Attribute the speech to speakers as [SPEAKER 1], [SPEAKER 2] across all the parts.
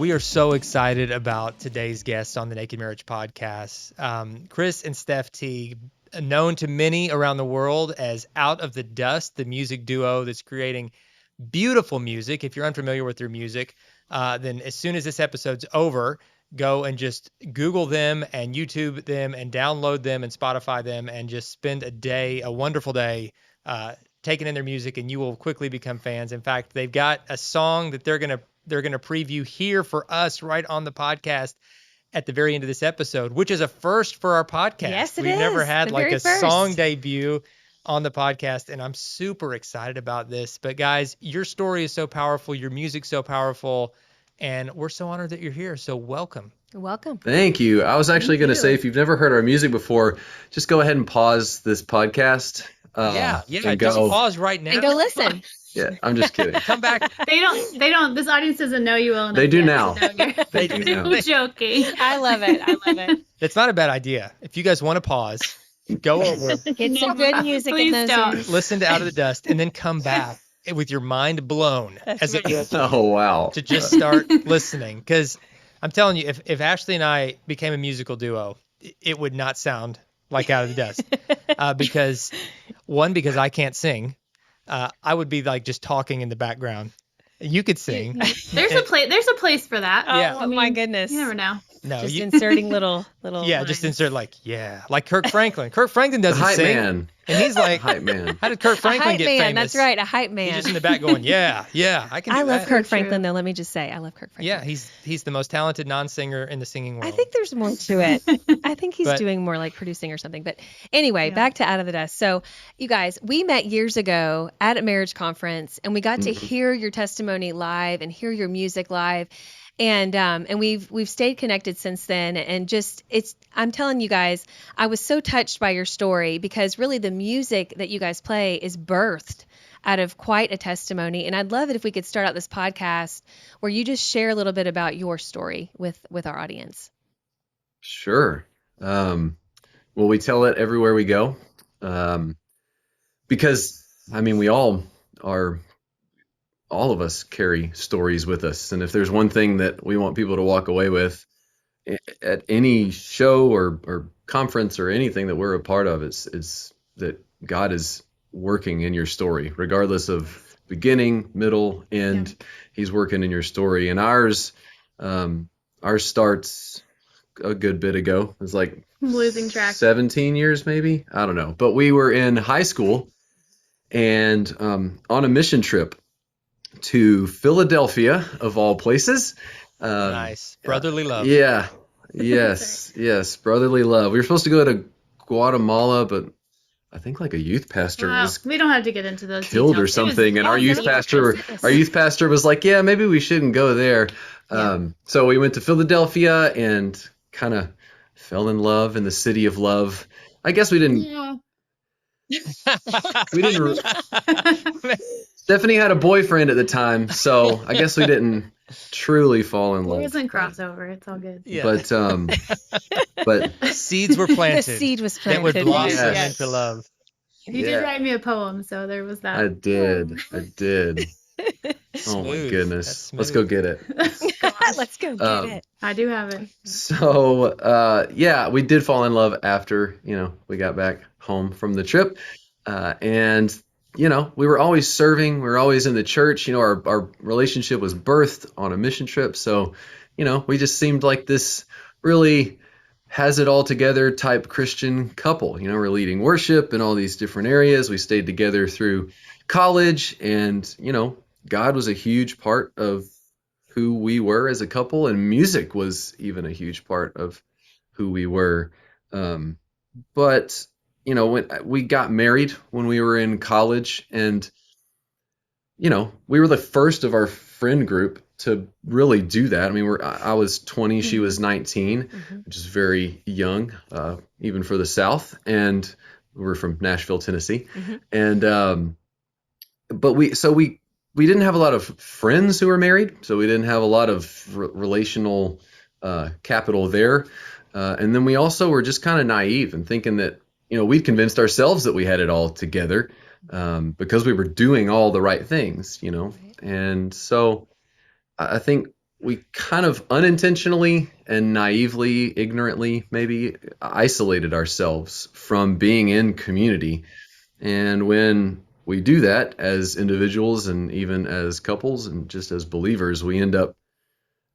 [SPEAKER 1] We are so excited about today's guest on the Naked Marriage Podcast. Chris and Steph T, known to many around the world as Out of the Dust, the music duo that's creating beautiful music. If you're unfamiliar with their music, then as soon as this episode's over, go and just Google them and YouTube them and download them and Spotify them and just spend a wonderful day taking in their music, and you will quickly become fans. In fact, they've got a song that they're gonna preview here for us right on the podcast at the very end of this episode, which is a first for our podcast.
[SPEAKER 2] Yes, it
[SPEAKER 1] We've
[SPEAKER 2] is.
[SPEAKER 1] never had
[SPEAKER 2] The
[SPEAKER 1] like
[SPEAKER 2] very
[SPEAKER 1] a
[SPEAKER 2] first.
[SPEAKER 1] song debut on the podcast, and I'm super excited about this. But guys, your story is so powerful, your music's so powerful, and we're so honored that you're here. So welcome.
[SPEAKER 2] Welcome.
[SPEAKER 3] Thank you. I was actually going to say, if you've never heard our music before, just go ahead and pause this podcast.
[SPEAKER 1] Yeah.
[SPEAKER 3] and
[SPEAKER 1] Just
[SPEAKER 3] go.
[SPEAKER 1] pause right now.
[SPEAKER 2] And go listen.
[SPEAKER 3] Yeah, I'm just kidding.
[SPEAKER 1] Come back.
[SPEAKER 4] They don't, this audience doesn't know you well enough.
[SPEAKER 3] They do
[SPEAKER 4] yet
[SPEAKER 3] now.
[SPEAKER 4] to know you're-
[SPEAKER 3] They do now.
[SPEAKER 4] I'm joking.
[SPEAKER 2] I love it.
[SPEAKER 1] It's not a bad idea. If you guys want to pause, go over,
[SPEAKER 2] Get some good music
[SPEAKER 4] Please
[SPEAKER 2] in those
[SPEAKER 4] don't.
[SPEAKER 2] ears.
[SPEAKER 1] listen to Out of the Dust, and then come back with your mind blown as it was
[SPEAKER 3] Oh, wow.
[SPEAKER 1] to just start listening. Because I'm telling you, if Ashley and I became a musical duo, it would not sound like Out of the Dust. Because I can't sing. I would be like just talking in the background. You could sing.
[SPEAKER 4] There's a place for that.
[SPEAKER 1] Yeah.
[SPEAKER 2] Oh my goodness.
[SPEAKER 4] You never know.
[SPEAKER 1] No,
[SPEAKER 2] Just
[SPEAKER 1] you,
[SPEAKER 2] inserting little.
[SPEAKER 1] yeah, just
[SPEAKER 2] lines.
[SPEAKER 1] insert like Kirk Franklin. Kirk Franklin
[SPEAKER 3] The
[SPEAKER 1] doesn't
[SPEAKER 3] hype
[SPEAKER 1] sing,
[SPEAKER 3] man.
[SPEAKER 1] and he's like,
[SPEAKER 3] Hype man.
[SPEAKER 1] how did Kirk
[SPEAKER 2] A
[SPEAKER 1] Franklin
[SPEAKER 2] hype
[SPEAKER 1] get
[SPEAKER 2] man.
[SPEAKER 1] famous?
[SPEAKER 2] That's right. A hype
[SPEAKER 1] He's
[SPEAKER 2] man.
[SPEAKER 1] just in the back going, yeah, I can do
[SPEAKER 2] I love
[SPEAKER 1] that.
[SPEAKER 2] Kirk
[SPEAKER 4] True.
[SPEAKER 2] Franklin, though. Let me just say, I love Kirk Franklin.
[SPEAKER 1] Yeah, he's the most talented non-singer in the singing world.
[SPEAKER 2] I think there's more to it. I think he's
[SPEAKER 1] But-
[SPEAKER 2] doing more like producing or something. But anyway,
[SPEAKER 4] Yeah.
[SPEAKER 2] back to Out of the Dust. So, you guys, we met years ago at a marriage conference, and we got to hear your testimony live and hear your music live. And we've stayed connected since then. And just I'm telling you guys, I was so touched by your story, because really the music that you guys play is birthed out of quite a testimony. And I'd love it if we could start out this podcast where you just share a little bit about your story with our audience.
[SPEAKER 3] Sure. Well, we tell it everywhere we go. Because, I mean, all of us carry stories with us. And if there's one thing that we want people to walk away with at any show or conference or anything that we're a part of, is that God is working in your story, regardless of beginning, middle, end. He's working in your story. And ours starts a good bit ago. It was like
[SPEAKER 4] I'm losing track.
[SPEAKER 3] 17 years, maybe. I don't know. But we were in high school and on a mission trip to Philadelphia, of all places.
[SPEAKER 1] nice brotherly love.
[SPEAKER 3] Yeah. Yes. Brotherly love. We were supposed to go to Guatemala, but I think like a youth pastor
[SPEAKER 4] Wow.
[SPEAKER 3] was
[SPEAKER 4] We don't have to get into those
[SPEAKER 3] killed or
[SPEAKER 4] details. It was
[SPEAKER 3] something, and our youth
[SPEAKER 4] awesome.
[SPEAKER 3] pastor was like, yeah, maybe we shouldn't go there. So we went to Philadelphia and kind of fell in love in the city of love. I guess we didn't.
[SPEAKER 4] Yeah.
[SPEAKER 3] We didn't. Stephanie had a boyfriend at the time, so I guess we didn't truly fall in
[SPEAKER 4] There
[SPEAKER 3] love.
[SPEAKER 4] wasn't crossover. It's all good.
[SPEAKER 1] Yeah.
[SPEAKER 3] But
[SPEAKER 1] Seeds were planted.
[SPEAKER 2] The seed was
[SPEAKER 1] that would
[SPEAKER 2] planted.
[SPEAKER 1] blossom
[SPEAKER 3] Yes.
[SPEAKER 1] into love.
[SPEAKER 4] You did write me a poem, so there was that.
[SPEAKER 3] I did. Oh my
[SPEAKER 1] Smooth.
[SPEAKER 3] goodness.
[SPEAKER 1] That's
[SPEAKER 3] Let's
[SPEAKER 1] smooth.
[SPEAKER 3] go get it.
[SPEAKER 2] Let's go get it.
[SPEAKER 4] I do have it.
[SPEAKER 3] So yeah, we did fall in love after we got back home from the trip, and we were always serving. We were always in the church. Our relationship was birthed on a mission trip. So we just seemed like this really has it all together type Christian couple. We're leading worship in all these different areas. We stayed together through college, and God was a huge part of who we were as a couple, and music was even a huge part of who we were. But when we got married when we were in college, and we were the first of our friend group to really do that. I mean, I was 20, she was 19, which is very young, even for the South. And we're from Nashville, Tennessee. And but we didn't have a lot of friends who were married, so we didn't have a lot of relational capital there. And then we also were just kind of naive and thinking that we'd convinced ourselves that we had it all together because we were doing all the right things, And so I think we kind of unintentionally and naively, ignorantly, maybe isolated ourselves from being in community. And when we do that as individuals and even as couples and just as believers, we end up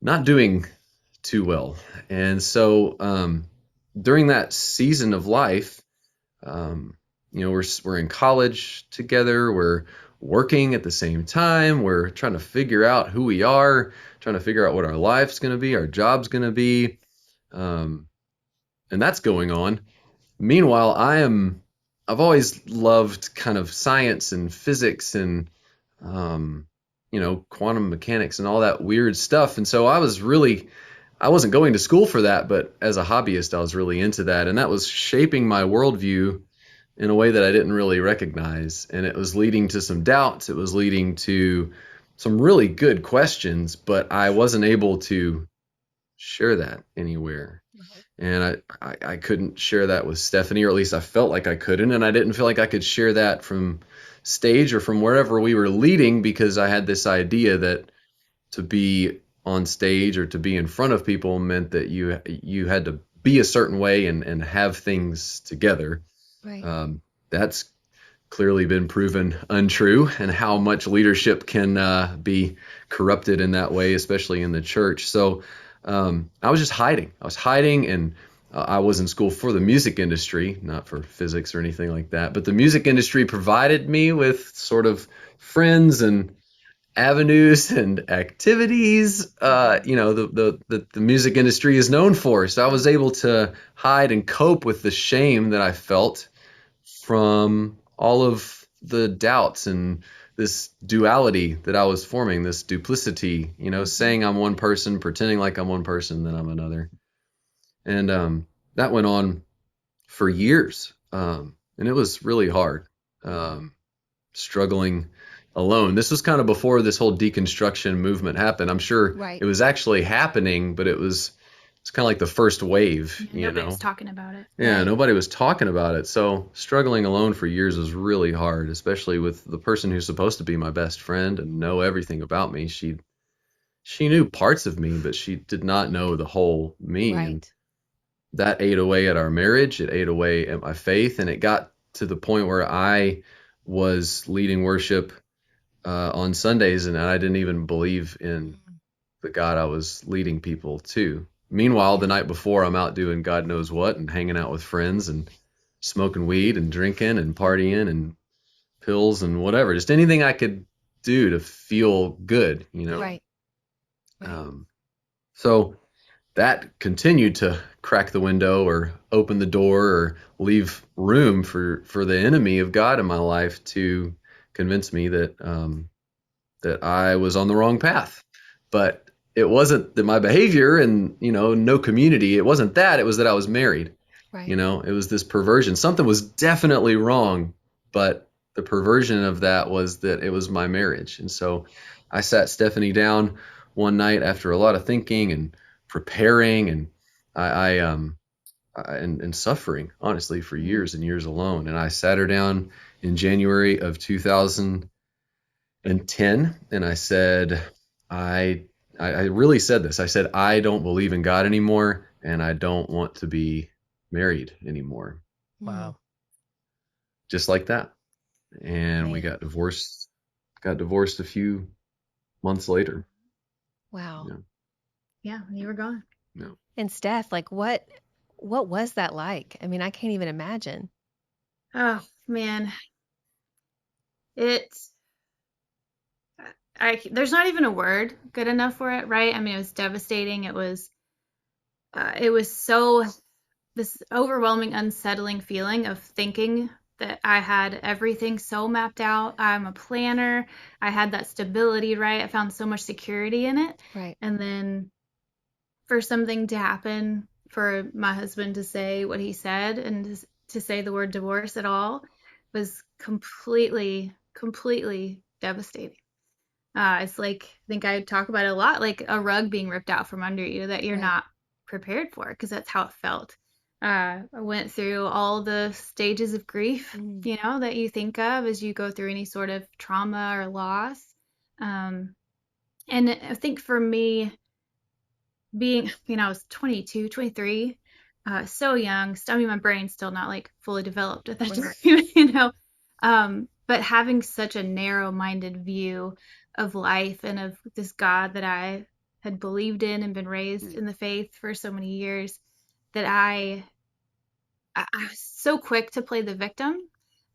[SPEAKER 3] not doing too well. And so during that season of life, we're in college together, we're working at the same time, we're trying to figure out who we are, trying to figure out what our life's going to be, our job's going to be, and that's going on. Meanwhile, I've always loved kind of science and physics and quantum mechanics and all that weird stuff. And so I wasn't going to school for that, but as a hobbyist, I was really into that. And that was shaping my worldview in a way that I didn't really recognize. And it was leading to some doubts. It was leading to some really good questions, but I wasn't able to share that anywhere. And I couldn't share that with Stephanie, or at least I felt like I couldn't. And I didn't feel like I could share that from stage or from wherever we were leading, because I had this idea that to be on stage or to be in front of people meant that you had to be a certain way and have things together.
[SPEAKER 2] Right.
[SPEAKER 3] That's clearly been proven untrue, and how much leadership can be corrupted in that way, especially in the church. So I was just hiding. I was hiding, and I was in school for the music industry, not for physics or anything like that. But the music industry provided me with sort of friends and avenues and activities, the music industry is known for. So I was able to hide and cope with the shame that I felt from all of the doubts and this duality that I was forming, this duplicity, saying I'm one person, pretending like I'm one person, then I'm another. And that went on for years. And it was really hard, struggling alone. This was kind of before this whole deconstruction movement happened. I'm sure
[SPEAKER 2] Right.
[SPEAKER 3] it was actually happening, but it's kind of like the first wave,
[SPEAKER 4] Nobody was talking about it.
[SPEAKER 3] Yeah,
[SPEAKER 2] Right.
[SPEAKER 3] nobody was talking about it. So struggling alone for years was really hard, especially with the person who's supposed to be my best friend and know everything about me. She knew parts of me, but she did not know the whole me. And
[SPEAKER 2] Right.
[SPEAKER 3] that ate away at our marriage. It ate away at my faith. And it got to the point where I was leading worship on Sundays, and I didn't even believe in the God I was leading people to. Meanwhile, the night before, I'm out doing God knows what and hanging out with friends and smoking weed and drinking and partying and pills and whatever, just anything I could do to feel good,
[SPEAKER 2] Right.
[SPEAKER 3] So that continued to crack the window or open the door or leave room for the enemy of God in my life to convince me that that I was on the wrong path. But it wasn't that my behavior and no community, it wasn't that. It was that I was married.
[SPEAKER 2] Right.
[SPEAKER 3] It was this perversion. Something was definitely wrong, but the perversion of that was that it was my marriage. And so I sat Stephanie down one night after a lot of thinking and preparing, and and suffering, honestly, for years and years alone. And I sat her down in January of 2010, and I said, I really said this. I said, I don't believe in God anymore, and I don't want to be married anymore.
[SPEAKER 1] Wow.
[SPEAKER 3] Just like that. And we
[SPEAKER 2] Man.
[SPEAKER 3] got divorced a few months later.
[SPEAKER 2] Wow.
[SPEAKER 4] Yeah, you were gone.
[SPEAKER 3] No.
[SPEAKER 2] And Steph, like what was that like? I mean, I can't even imagine.
[SPEAKER 4] Oh man, there's not even a word good enough for it, right? I mean, it was devastating. It was so this overwhelming, unsettling feeling of thinking that I had everything so mapped out. I'm a planner. I had that stability, right? I found so much security in it.
[SPEAKER 2] Right.
[SPEAKER 4] And then for something to happen, for my husband to say what he said and to say the word divorce at all was completely devastating. It's like, I think I talk about it a lot, like a rug being ripped out from under you that you're
[SPEAKER 2] Right.
[SPEAKER 4] not prepared for, because that's how it felt. I went through all the stages of grief, that you think of as you go through any sort of trauma or loss. And I think for me, being, I was 22, 23, so young. I mean, my brain's still not like fully developed at that time, but having such a narrow-minded view of life and of this God that I had believed in and been raised in the faith for so many years, that I was so quick to play the victim.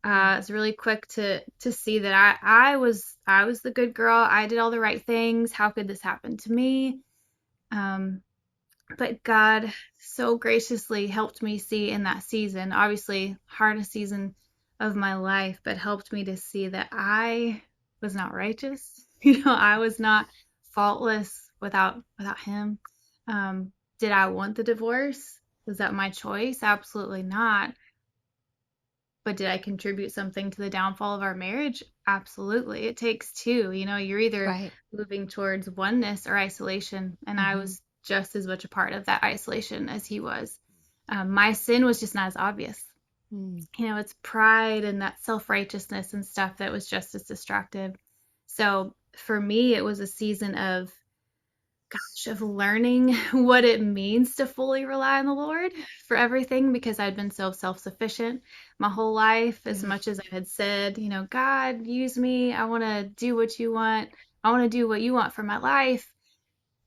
[SPEAKER 4] I was really quick to see that I was the good girl. I did all the right things. How could this happen to me? But God so graciously helped me see in that season, obviously hardest season of my life, but helped me to see that I was not righteous. I was not faultless without him. Did I want the divorce? Was that my choice? Absolutely not. But did I contribute something to the downfall of our marriage? Absolutely. It takes two. You're either moving towards oneness or isolation. And I was just as much a part of that isolation as he was. My sin was just not as obvious. It's pride and that self-righteousness and stuff that was just as destructive. So for me, it was a season of learning what it means to fully rely on the Lord for everything, because I'd been so self-sufficient my whole life. As much as I had said, God, use me. I want to do what you want. I want to do what you want for my life.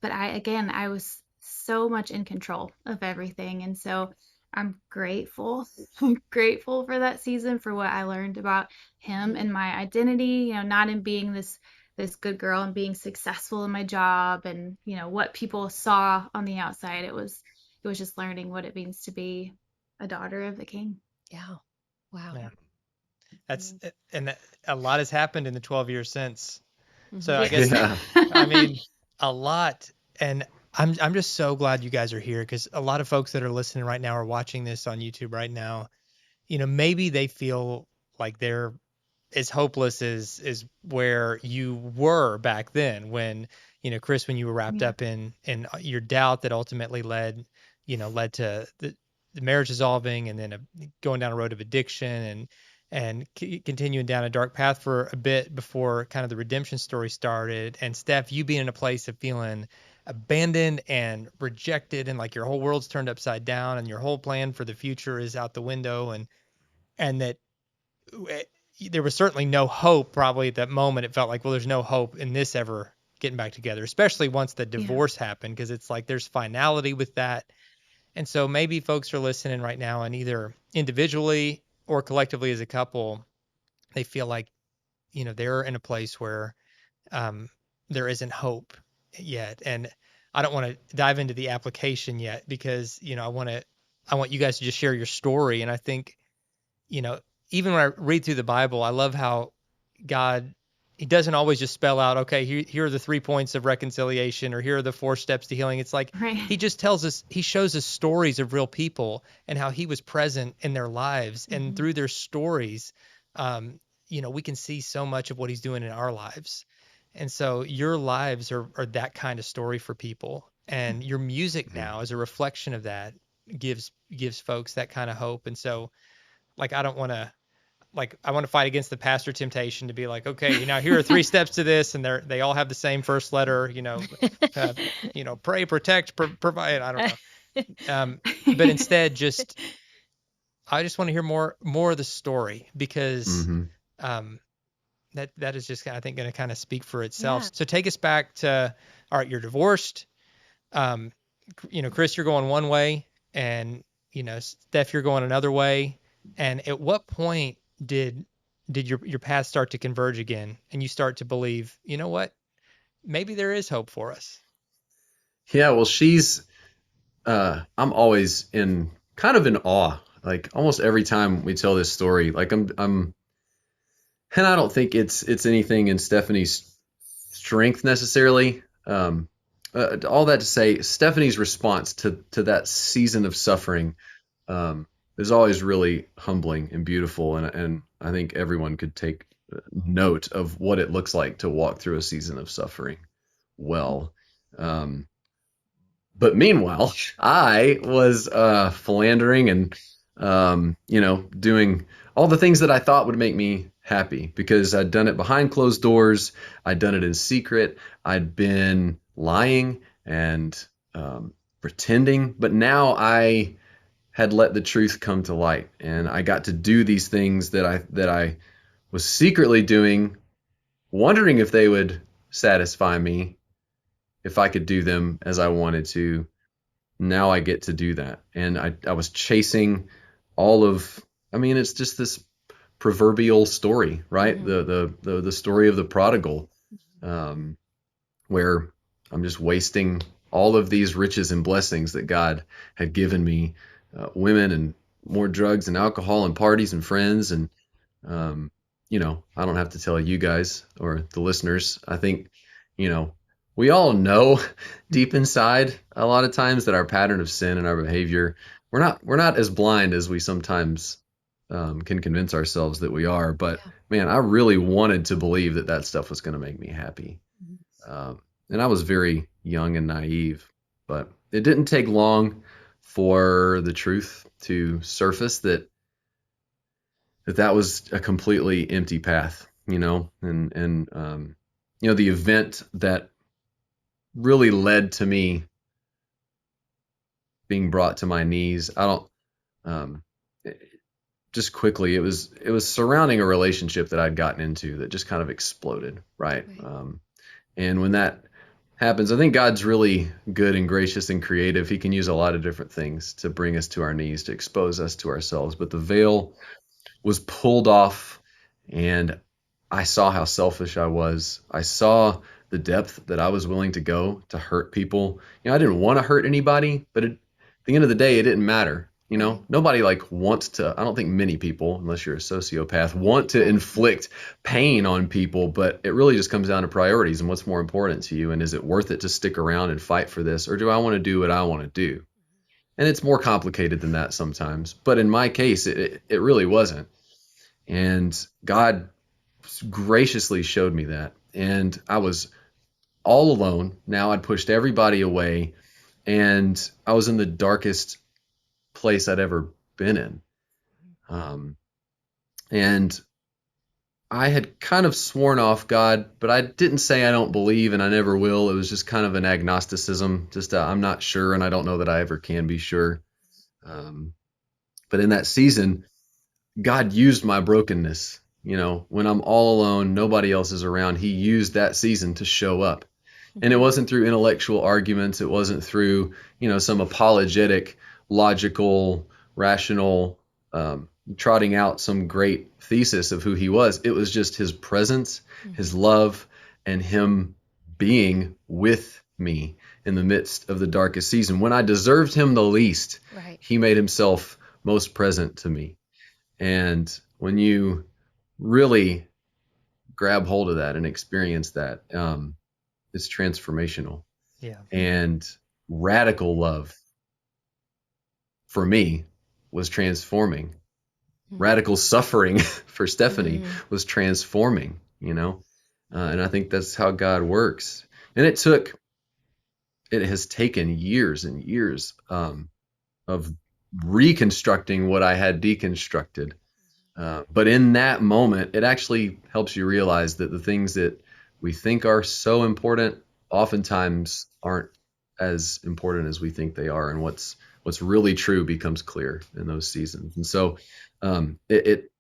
[SPEAKER 4] But I was so much in control of everything. And so I'm grateful. I'm grateful for that season, for what I learned about him and my identity, not in being this good girl and being successful in my job and, what people saw on the outside. It was just learning what it means to be a daughter of the King.
[SPEAKER 2] Yeah. Wow.
[SPEAKER 1] Yeah. And a lot has happened in the 12 years since. So I guess, I mean, a lot. And I'm just so glad you guys are here, because a lot of folks that are listening right now or watching this on YouTube right now, maybe they feel like they're as hopeless as where you were back then when, Chris, when you were wrapped up in your doubt that ultimately led to the marriage dissolving, and then going down a road of addiction and continuing down a dark path for a bit before kind of the redemption story started. And Steph, you being in a place of feeling abandoned and rejected, and like your whole world's turned upside down and your whole plan for the future is out the window, and that there was certainly no hope. Probably at that moment it felt like, well, there's no hope in this ever getting back together, especially once the divorce happened, because it's like there's finality with that. And so maybe folks are listening right now, and either individually or collectively as a couple, they feel like, they're in a place where there isn't hope yet. And I don't want to dive into the application yet, because, I want you guys to just share your story. And I think, even when I read through the Bible, I love how God, he doesn't always just spell out, okay, here are the 3 points of reconciliation, or here are the 4 steps to healing. It's like he just tells us, he shows us stories of real people and how he was present in their lives. And through their stories, we can see so much of what he's doing in our lives. And so your lives are that kind of story for people. And your music now is a reflection of that, gives folks that kind of hope. And so, like, I want to fight against the pastor temptation to be like, okay, here are 3 steps to this, and they all have the same first letter, pray, protect, provide. I don't know. But instead, I just want to hear more of the story, because that is just, I think, going to kind of speak for itself. Yeah. So take us back to, all right, you're divorced. Chris, you're going one way, and Steph, you're going another way. And at what point did your path start to converge again, and you start to believe, you know what, maybe there is hope for us?
[SPEAKER 3] Yeah, well, I'm always in awe, like almost every time we tell this story. Like and I don't think it's anything in Stephanie's strength necessarily. All that to say, Stephanie's response to that season of suffering is always really humbling and beautiful, and I think everyone could take note of what it looks like to walk through a season of suffering well. But meanwhile, I was philandering and doing all the things that I thought would make me happy, because I'd done it behind closed doors. I'd done it in secret. I'd been lying and pretending, but now I had let the truth come to light, and I got to do these things that I was secretly doing, wondering if they would satisfy me, if I could do them as I wanted to. Now I get to do that. And I was chasing all of, I mean, it's just this proverbial story, right? The story of the prodigal, where I'm just wasting all of these riches and blessings that God had given me, women and more drugs and alcohol and parties and friends. And, I don't have to tell you guys or the listeners. I think, we all know deep inside a lot of times that our pattern of sin and our behavior, we're not as blind as we sometimes can convince ourselves that we are. But man, I really wanted to believe that stuff was going to make me happy. And I was very young and naive, but it didn't take long for the truth to surface that was a completely empty path, and the event that really led to me being brought to my knees. Just quickly, it was surrounding a relationship that I'd gotten into that just kind of exploded, right? And when that happens, I think God's really good and gracious and creative. He can use a lot of different things to bring us to our knees, to expose us to ourselves. But the veil was pulled off, and I saw how selfish I was. I saw the depth that I was willing to go to hurt people. I didn't want to hurt anybody, but at the end of the day, it didn't matter. Nobody wants to, I don't think many people, unless you're a sociopath, want to inflict pain on people, but it really just comes down to priorities and what's more important to you. And is it worth it to stick around and fight for this? Or do I want to do what I want to do? And it's more complicated than that sometimes. But in my case, it really wasn't. And God graciously showed me that. And I was all alone. Now I'd pushed everybody away, and I was in the darkest place I'd ever been in. And I had kind of sworn off God, but I didn't say I don't believe and I never will. It was just kind of an agnosticism, just I'm not sure, and I don't know that I ever can be sure. But in that season, God used my brokenness. When I'm all alone, nobody else is around, he used that season to show up. And it wasn't through intellectual arguments. It wasn't through, some apologetic, logical, rational, trotting out some great thesis of who he was. It was just his presence, his love, and him being with me in the midst of the darkest season. When I deserved him the least, he made himself most present to me. And when you really grab hold of that and experience that, it's transformational.
[SPEAKER 1] Yeah.
[SPEAKER 3] And radical love for me was transforming. Radical suffering for Stephanie was transforming, and I think that's how God works. And it has taken years and years of reconstructing what I had deconstructed. But in that moment, it actually helps you realize that the things that we think are so important oftentimes aren't as important as we think they are, and what's really true becomes clear in those seasons. And so it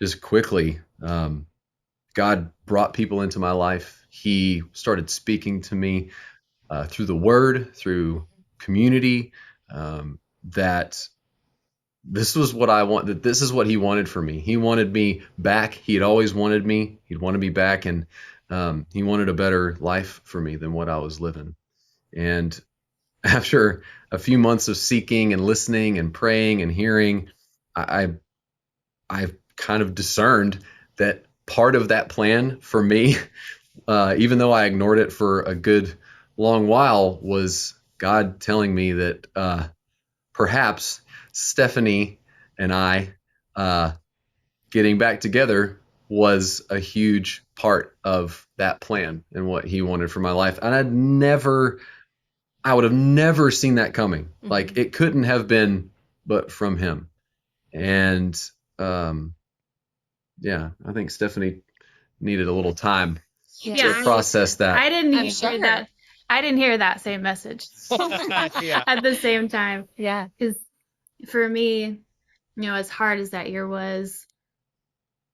[SPEAKER 3] just quickly, God brought people into my life. He started speaking to me through the word, through community, that this was what I want, that this is what he wanted for me. He wanted me back. He had always wanted me. He'd wanted me back, and he wanted a better life for me than what I was living. And after a few months of seeking and listening and praying and hearing, I kind of discerned that part of that plan for me, even though I ignored it for a good long while, was God telling me that perhaps Stephanie and I getting back together was a huge part of that plan and what he wanted for my life. And I would have never seen that coming. Like, it couldn't have been but from him. And I think Stephanie needed a little time to process that.
[SPEAKER 4] I didn't
[SPEAKER 2] I'm
[SPEAKER 4] need
[SPEAKER 2] sure.
[SPEAKER 4] that. I didn't hear that same message
[SPEAKER 1] Yeah.
[SPEAKER 4] at the same time.
[SPEAKER 2] Yeah.
[SPEAKER 4] Because for me, as hard as that year was,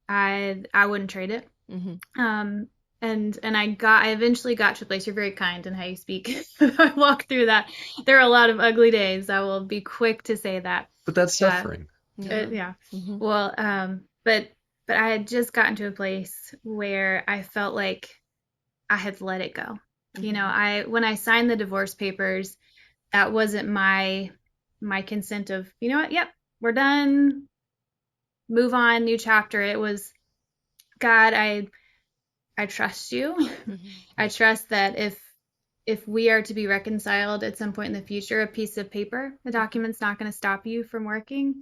[SPEAKER 4] I wouldn't trade it.
[SPEAKER 2] Mm-hmm.
[SPEAKER 4] And I eventually got to a place. You're very kind in how you speak. I walked through that. There are a lot of ugly days. I will be quick to say that.
[SPEAKER 3] But that's suffering.
[SPEAKER 4] Yeah.
[SPEAKER 2] Mm-hmm.
[SPEAKER 4] Well, but I had just gotten to a place where I felt like I had let it go.
[SPEAKER 2] Mm-hmm.
[SPEAKER 4] When I signed the divorce papers, that wasn't my consent of, you know what? Yep, we're done. Move on, new chapter. It was, God, I trust you.
[SPEAKER 2] Mm-hmm.
[SPEAKER 4] I trust that if we are to be reconciled at some point in the future, a piece of paper, a document's not going to stop you from working.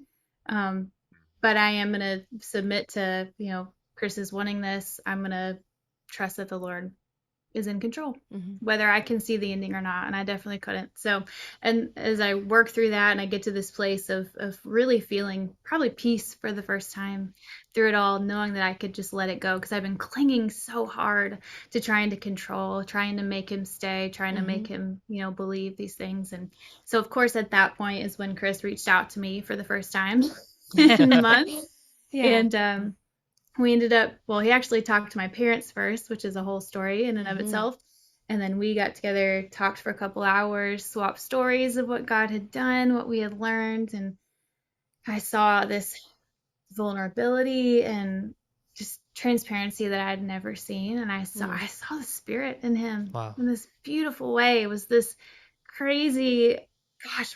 [SPEAKER 4] But I am going to submit to, Chris is wanting this. I'm going to trust that the Lord is in control, whether I can see the ending or not. And I definitely couldn't. So, and as I work through that and I get to this place of really feeling probably peace for the first time through it all, knowing that I could just let it go, because I've been clinging so hard to trying to control, trying to make him stay, trying to make him, believe these things. And so, of course, at that point is when Chris reached out to me for the first time in months.
[SPEAKER 2] Yeah.
[SPEAKER 4] And, we ended up, he actually talked to my parents first, which is a whole story in and of itself. And then we got together, talked for a couple hours, swapped stories of what God had done, what we had learned. And I saw this vulnerability and just transparency that I had never seen. And I saw the Spirit in him in this beautiful way. It was this crazy,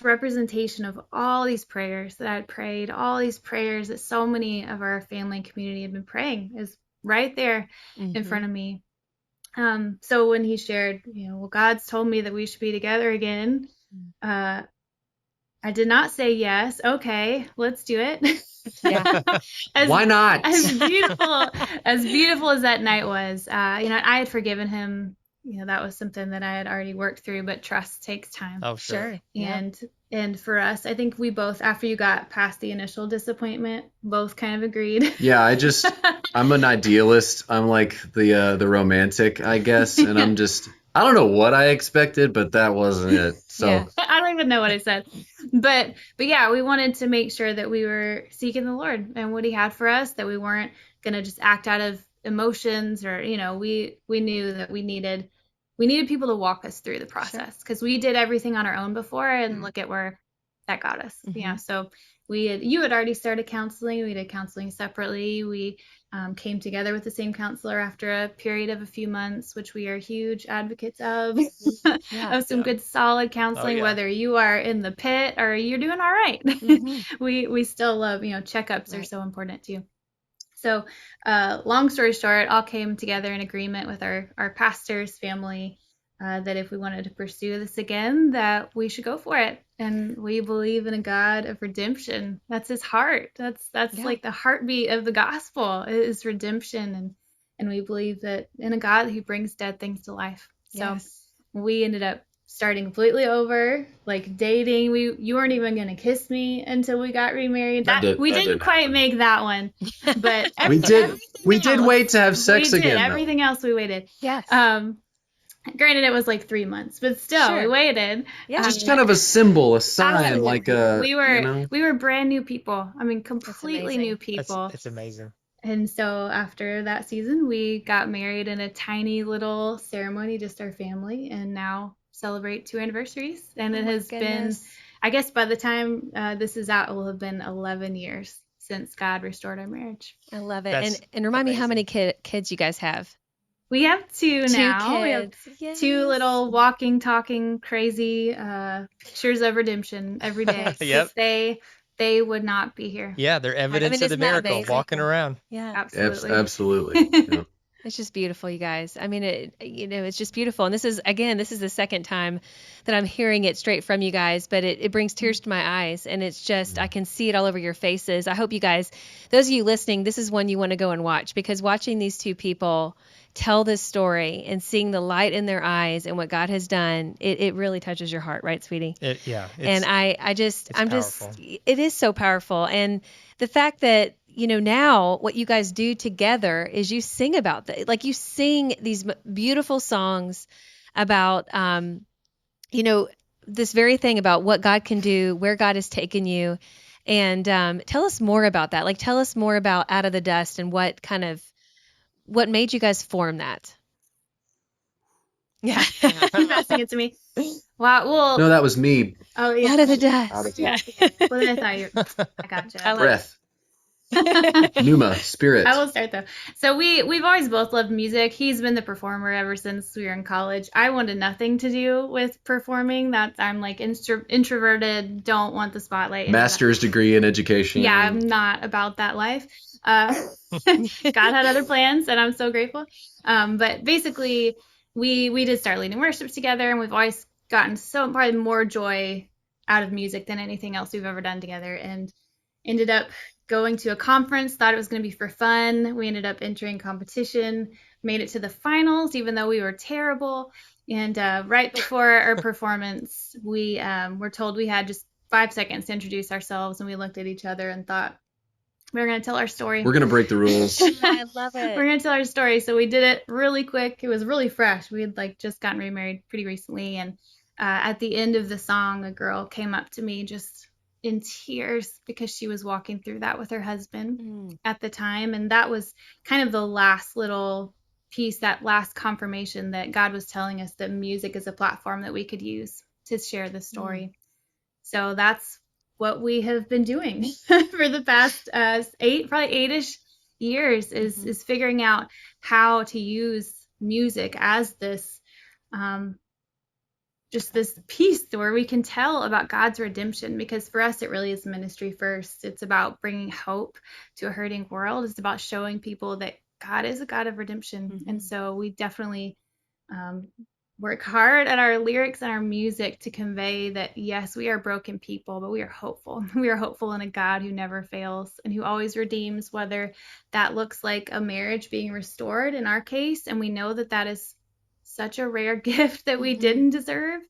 [SPEAKER 4] representation of all these prayers that I had prayed, all these prayers that so many of our family and community had been praying, is right there in front of me. So when he shared, God's told me that we should be together again, I did not say yes. Okay, let's do it.
[SPEAKER 2] Yeah.
[SPEAKER 3] Why not?
[SPEAKER 4] As beautiful as that night was, I had forgiven him. That was something that I had already worked through, but trust takes time.
[SPEAKER 1] Oh, sure.
[SPEAKER 4] And for us, I think we both, after you got past the initial disappointment, both kind of agreed.
[SPEAKER 3] Yeah, I'm an idealist. I'm like the romantic, I guess, and I don't know what I expected, but that wasn't it. So
[SPEAKER 2] Yeah.
[SPEAKER 4] I don't even know what I said. But yeah, we wanted to make sure that we were seeking the Lord and what he had for us, that we weren't going to just act out of emotions, or we knew that we needed people to walk us through the process, because we did everything on our own before, and look at where that got us. So you had already started counseling. We did counseling separately. We came together with the same counselor after a period of a few months, which we are huge advocates of, of some good solid counseling, whether you are in the pit or you're doing all right. We still love, checkups are so important too. So long story short, all came together in agreement with our pastor's family, that if we wanted to pursue this again, that we should go for it. And we believe in a God of redemption. That's his heart. That's like the heartbeat of the gospel is redemption. And we believe that in a God who brings dead things to life. So we ended up starting completely over, like dating. You weren't even going to kiss me until we got remarried. We didn't quite make that one, but
[SPEAKER 3] we did wait to have sex again.
[SPEAKER 4] Everything else we waited.
[SPEAKER 2] Yes.
[SPEAKER 4] Granted, it was like 3 months, but still, we waited.
[SPEAKER 2] Yeah.
[SPEAKER 3] Just kind of a symbol, a sign,
[SPEAKER 4] Absolutely.
[SPEAKER 3] like
[SPEAKER 4] we were brand new people. I mean, completely new people.
[SPEAKER 1] It's amazing.
[SPEAKER 4] And so after that season, we got married in a tiny little ceremony, just our family, and now celebrate 2 anniversaries. And it has been, I guess by the time this is out, it will have been 11 years since God restored our marriage.
[SPEAKER 2] I love it. And remind me how many kids you guys have.
[SPEAKER 4] We have 2 now.
[SPEAKER 2] Kids.
[SPEAKER 4] We have 2 little walking, talking, crazy pictures of redemption every day.
[SPEAKER 1] Yep.
[SPEAKER 4] They would not be here.
[SPEAKER 1] Yeah, they're evidence of the miracle walking around.
[SPEAKER 2] Yeah,
[SPEAKER 3] absolutely. Yeah.
[SPEAKER 2] It's just beautiful, you guys. I mean, it's just beautiful. And this is the second time that I'm hearing it straight from you guys, but it brings tears to my eyes, and it's just, I can see it all over your faces. I hope you guys, those of you listening, this is one you want to go and watch, because watching these 2 people tell this story and seeing the light in their eyes and what God has done, it really touches your heart, right, sweetie?
[SPEAKER 1] And
[SPEAKER 2] it is so powerful. And the fact that, now what you guys do together is you sing about that. Like, you sing these beautiful songs about, this very thing about what God can do, where God has taken you. And tell us more about that. Like, tell us more about Out of the Dust and what made you guys form that. Yeah.
[SPEAKER 4] Passing it to me. Wow. Well,
[SPEAKER 3] No, that was me.
[SPEAKER 4] oh yeah.
[SPEAKER 2] Out of the dust.
[SPEAKER 3] Out of the
[SPEAKER 2] Yeah.
[SPEAKER 4] Well, then I thought I gotcha.
[SPEAKER 2] I love
[SPEAKER 3] Breath. Pneuma, spirit.
[SPEAKER 4] I will start though. So we've always both loved music. He's been the performer ever since we were in college. I wanted nothing to do with performing. I'm like introverted, don't want the spotlight.
[SPEAKER 3] Master's degree in education.
[SPEAKER 4] Yeah, I'm not about that life. God had other plans, and I'm so grateful. But basically, we did start leading worship together, and we've always gotten probably more joy out of music than anything else we've ever done together. And ended up going to a conference, thought it was going to be for fun. We ended up entering competition, made it to the finals, even though we were terrible. And right before our performance, we were told we had just 5 seconds to introduce ourselves, and we looked at each other and thought, we're going to tell our story.
[SPEAKER 3] We're going to break the rules.
[SPEAKER 2] I love it.
[SPEAKER 4] We're going to tell our story. So we did it really quick. It was really fresh. We had just gotten remarried pretty recently. And at the end of the song, a girl came up to me just in tears because she was walking through that with her husband at the time. And that was kind of the last little piece, that last confirmation that God was telling us that music is a platform that we could use to share the story. So that's what we have been doing for the past probably 8-ish years is figuring out how to use music as this just this piece where we can tell about God's redemption, because for us, it really is ministry first. It's about bringing hope to a hurting world. It's about showing people that God is a God of redemption. And so we definitely work hard at our lyrics and our music to convey that, yes, we are broken people, but we are hopeful. We are hopeful in a God who never fails and who always redeems, whether that looks like a marriage being restored in our case. And we know that that is such a rare gift that we didn't deserve,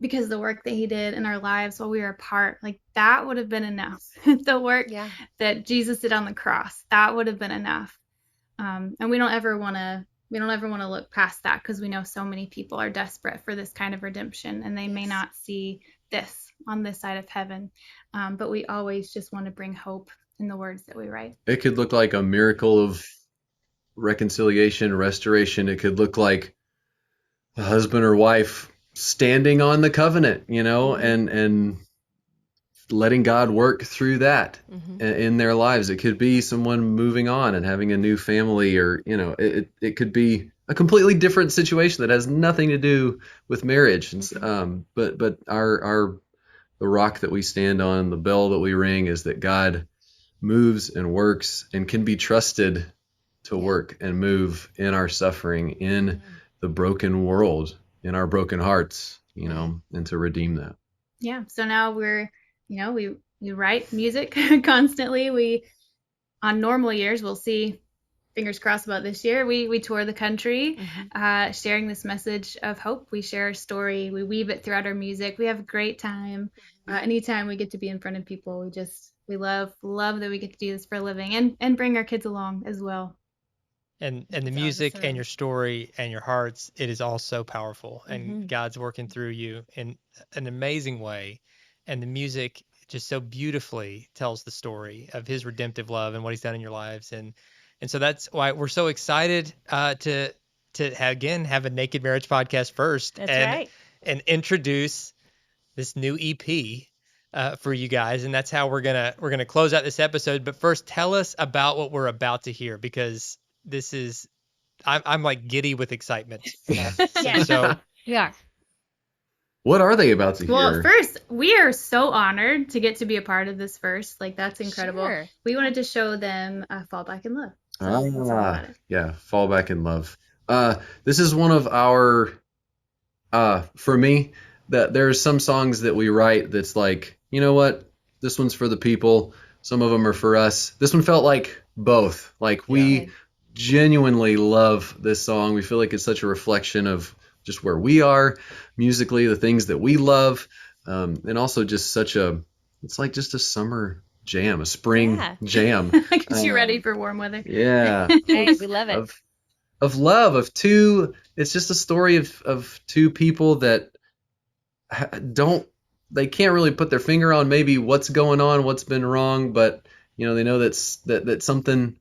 [SPEAKER 4] because the work that he did in our lives while we were apart, that would have been enough. The work that Jesus did on the cross, that would have been enough. And we don't ever want to look past that, because we know so many people are desperate for this kind of redemption, and they may not see this on this side of heaven. But we always just want to bring hope in the words that we write. It
[SPEAKER 3] could look like a miracle of reconciliation, restoration. It could look like a husband or wife standing on the covenant, and letting God work through that in their lives. It could be someone moving on and having a new family, or it could be a completely different situation that has nothing to do with marriage. But the rock that we stand on, the bell that we ring, is that God moves and works and can be trusted to work and move in our suffering, in the broken world, in our broken hearts, and to redeem that. Yeah.
[SPEAKER 4] So now we're, we write music constantly. On normal years, we'll see, fingers crossed about this year, we tour the country, sharing this message of hope. We share our story. We weave it throughout our music. We have a great time. Anytime we get to be in front of people, we love that we get to do this for a living, and bring our kids along as well.
[SPEAKER 1] And the music and your story and your hearts, it is all so powerful, and God's working through you in an amazing way. And the music just so beautifully tells the story of his redemptive love and what he's done in your lives. And so that's why we're so excited to have a Naked Marriage podcast first.
[SPEAKER 2] That's right.
[SPEAKER 1] And introduce this new EP for you guys. And that's how we're gonna close out this episode. But first, tell us about what we're about to hear, because this is, I'm like giddy with excitement. So
[SPEAKER 2] yeah.
[SPEAKER 3] What are they about to hear?
[SPEAKER 4] Well, first, we are so honored to get to be a part of this first. That's incredible. Sure. We wanted to show them Fall Back in Love.
[SPEAKER 3] Yeah, Fall Back in Love. This is one of our, for me, that there's some songs that we write that's like, you know what? This one's for the people. Some of them are for us. This one felt like both. We genuinely love this song. We feel like it's such a reflection of just where we are musically, the things that we love, and also just it's like just a summer jam, a spring jam.
[SPEAKER 4] Because you're ready for warm weather.
[SPEAKER 3] Yeah.
[SPEAKER 2] Hey, we love it.
[SPEAKER 3] love of two. It's just a story of two people that they can't really put their finger on maybe what's going on, what's been wrong, but they know that something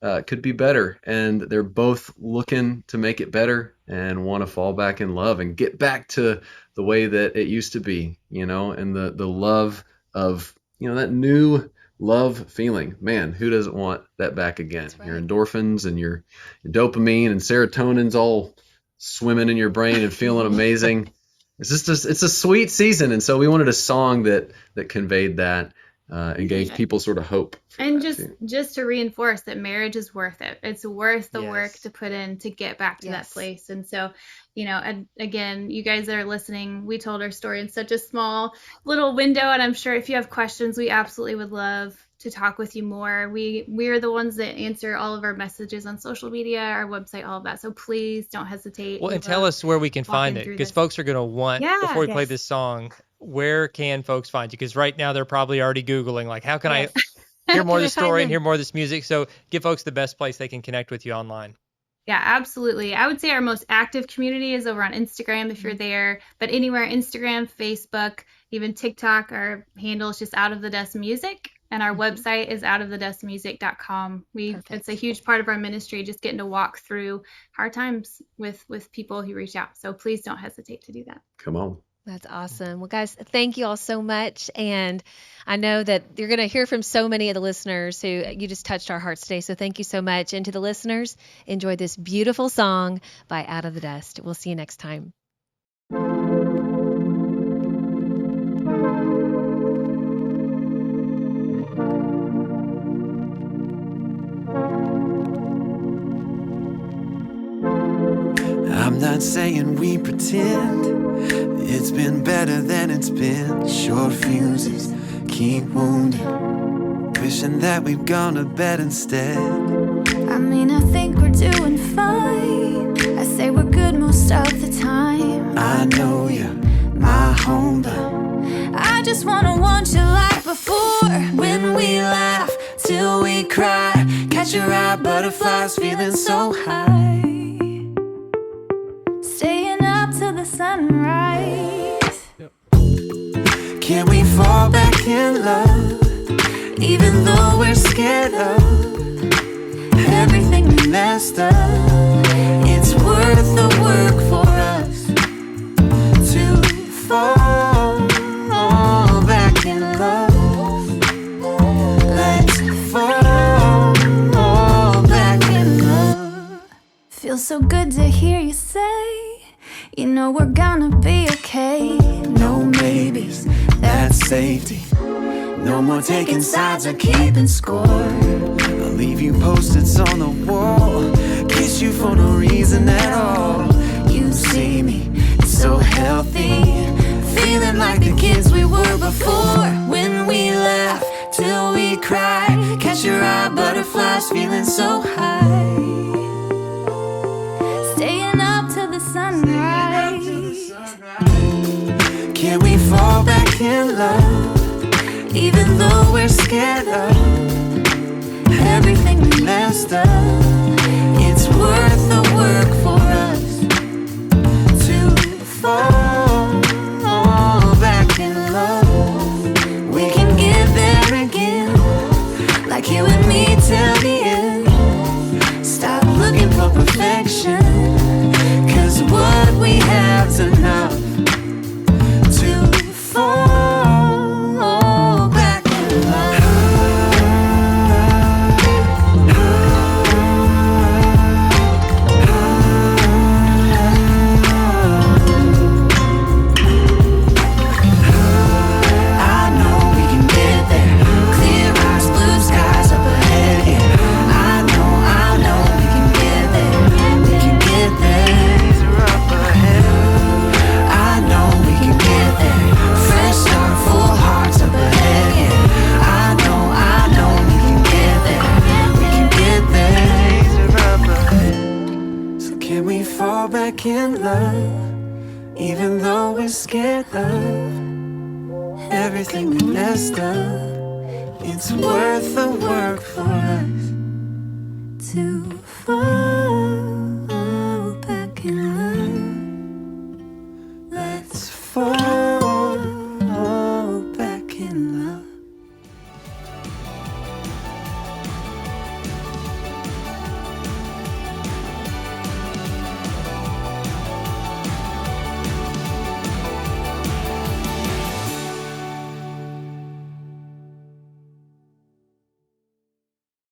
[SPEAKER 3] could be better, and they're both looking to make it better and want to fall back in love and get back to the way that it used to be, and the love of that new love feeling. Man, who doesn't want that back again?
[SPEAKER 2] That's right.
[SPEAKER 3] Your endorphins and your dopamine and serotonin's all swimming in your brain and feeling amazing. It's a sweet season, and so we wanted a song that conveyed that and gave people sort of hope.
[SPEAKER 4] And just to reinforce that marriage is worth it. It's worth the work
[SPEAKER 1] Yes.
[SPEAKER 4] to put in to get back to that
[SPEAKER 2] Yes.
[SPEAKER 4] place. And so, and again, you guys that are listening, we told our story in such a small little window, and I'm sure if you have questions, we absolutely would love to talk with you more. We're the ones that answer all of our messages on social media, our website, all of that. So please don't hesitate.
[SPEAKER 1] Well,
[SPEAKER 4] We
[SPEAKER 1] and tell
[SPEAKER 4] love
[SPEAKER 1] us where we can find
[SPEAKER 4] walking
[SPEAKER 1] it,
[SPEAKER 4] through
[SPEAKER 1] because
[SPEAKER 4] this.
[SPEAKER 1] folks are going to want,
[SPEAKER 4] Yeah,
[SPEAKER 1] before we play
[SPEAKER 2] yes.
[SPEAKER 1] this song, where can folks find you? Because right now they're probably already Googling, like, how can
[SPEAKER 2] Yes.
[SPEAKER 1] I hear more of
[SPEAKER 2] can
[SPEAKER 1] the
[SPEAKER 2] I find
[SPEAKER 1] story and
[SPEAKER 2] them?
[SPEAKER 1] hear more of this music? So give folks the best place they can connect with you online.
[SPEAKER 4] Yeah, absolutely. I would say our most active community is over on Instagram if you're there, but anywhere, Instagram, Facebook, even TikTok, our handle is just Out of the Dust Music, and our website is outofthedustmusic.com. It's
[SPEAKER 2] Perfect.
[SPEAKER 4] a huge part of our ministry, just getting to walk through hard times with people who reach out. So please don't hesitate to do that.
[SPEAKER 3] Come on.
[SPEAKER 2] That's awesome. Well, guys, thank you all so much. And I know that you're going to hear from so many of the listeners who you just touched our hearts today. So thank you so much. And to the listeners, enjoy this beautiful song by Out of the Dust. We'll see you next time.
[SPEAKER 5] I'm not saying we pretend it's been better than it's been. Short fuses keep wounding, wishing that we've gone to bed instead.
[SPEAKER 6] I mean, I think we're doing fine. I say we're good most of the time.
[SPEAKER 5] I know you're my home, but
[SPEAKER 6] I just wanna want you like before.
[SPEAKER 5] when we laugh till we cry, catch your eye, butterflies feeling so high.
[SPEAKER 6] Staying up till the sunrise.
[SPEAKER 5] Can we fall back in love, even though we're scared of everything we messed up? It's worth the work for us to fall back in love. Let's fall back in love.
[SPEAKER 6] Feels so good to hear you say, you know we're gonna be okay.
[SPEAKER 5] No maybes, that's safety. No more taking sides or keeping score. I'll leave you post-its on the wall, kiss you for no reason at all. You see me, it's so healthy, feeling like the kids we were before. When we laugh till we cry, catch your eye, butterflies feeling so high.
[SPEAKER 6] Staying up till the sunrise.
[SPEAKER 5] Can we fall back in love, even though we're scared of everything we messed up? It's worth the work for us to fall back in love. We can get there again, like you and me till the end. Stop looking for perfection, 'cause what we have's enough to fall back in love. I know we can get there. Clear eyes, blue skies up ahead, yeah. I know we can get there. We can get there. Up ahead. I know we can get there. Fresh start, full hearts up ahead, yeah. I know we can get there. We can get there. Up ahead. So can we fall back in love, even though we're scared of everything we messed up? It's worth the work for us
[SPEAKER 6] To fall
[SPEAKER 5] It's fine.